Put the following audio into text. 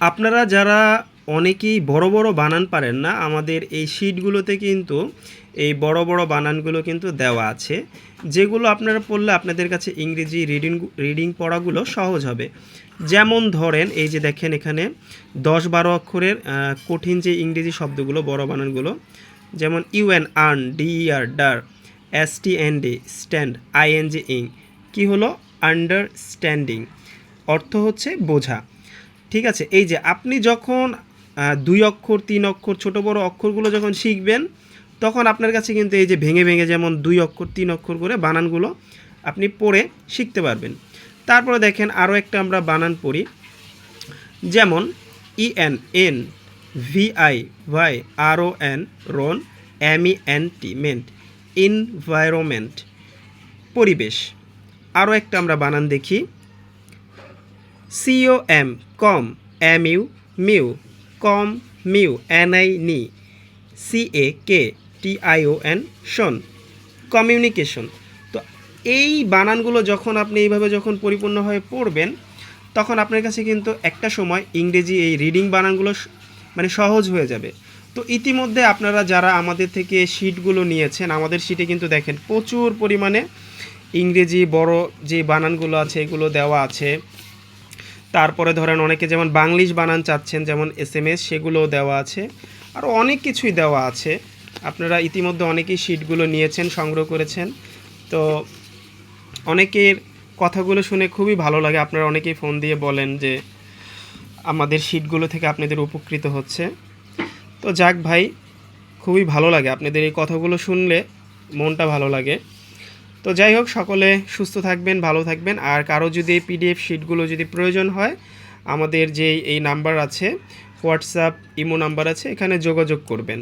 আপনারা যারা অনেকেই বড় বড় বানান পারেন না, আমাদের এই শিটগুলোতে কিন্তু এই বড় বড় বানানগুলো কিন্তু দেওয়া আছে, যেগুলো আপনারা পড়লে আপনাদের কাছে ইংরেজি রিডিং পড়াগুলো সহজ হবে। যেমন ধরেন এই যে দেখেন এখানে 10-12 অক্ষরের কঠিন যে ইংরেজি শব্দগুলো বড় বানানগুলো, যেমন UN earn, ডিইআর der, এসটিএনডি stand, ING ইং, কি হলো আন্ডারস্ট্যান্ডিং, অর্থ হচ্ছে বোঝা। ঠিক আছে, এই যে আপনি যখন 2 অক্ষর 3 অক্ষর ছোট বড় অক্ষরগুলো যখন শিখবেন, তখন আপনার কাছে কিন্তু এই যে ভেঙে ভেঙে যেমন 2 অক্ষর 3 অক্ষর করে বানানগুলো আপনি পড়ে শিখতে পারবেন। তারপরে দেখেন আরও একটা আমরা বানান পড়ি, যেমন ইএন এন, ভিআই ওয়াই, আরও এন রন, এমইএনটি মেন্ট, ইনভায়রনমেন্ট পরিবেশ। আরও একটা আমরা বানান দেখি, COM কম, MU মিউ, কম মিউ, NI নি, CAK TION শন, কমিউনিকেশন। তো এই বানানগুলো যখন আপনি এইভাবে যখন পরিপূর্ণভাবে পড়বেন, তখন আপনার কাছে কিন্তু একটা সময় ইংরেজি এই রিডিং বানানগুলো মানে সহজ হয়ে যাবে। তো ইতিমধ্যে আপনারা যারা আমাদের থেকে শিটগুলো নিয়েছেন, আমাদের শিটে কিন্তু দেখেন প্রচুর পরিমাণে ইংরেজি বড় যে বানানগুলো আছে এগুলো দেওয়া আছে। তারপরে ধরেন অনেকে যেমন বাংলিশ বানান চাচ্ছেন, যেমন SMS, সেগুলোও দেওয়া আছে। আরও অনেক কিছুই দেওয়া আছে। আপনারা ইতিমধ্যে অনেকেই শিটগুলো নিয়েছেন, সংগ্রহ করেছেন। তো অনেকের কথাগুলো শুনে খুবই ভালো লাগে। আপনারা অনেকেই ফোন দিয়ে বলেন যে আমাদের শিটগুলো থেকে আপনাদের উপকৃত হচ্ছে। তো যাক ভাই, খুবই ভালো লাগে আপনাদের এই কথাগুলো শুনলে, মনটা ভালো লাগে। তো যাই হোক, সকলে সুস্থ থাকবেন, ভালো থাকবেন। আর কারো যদি PDF শিটগুলো যদি প্রয়োজন হয়, আমাদের যে এই নাম্বার আছে, হোয়াটসঅ্যাপ ইমো নাম্বার আছে, এখানে যোগাযোগ করবেন।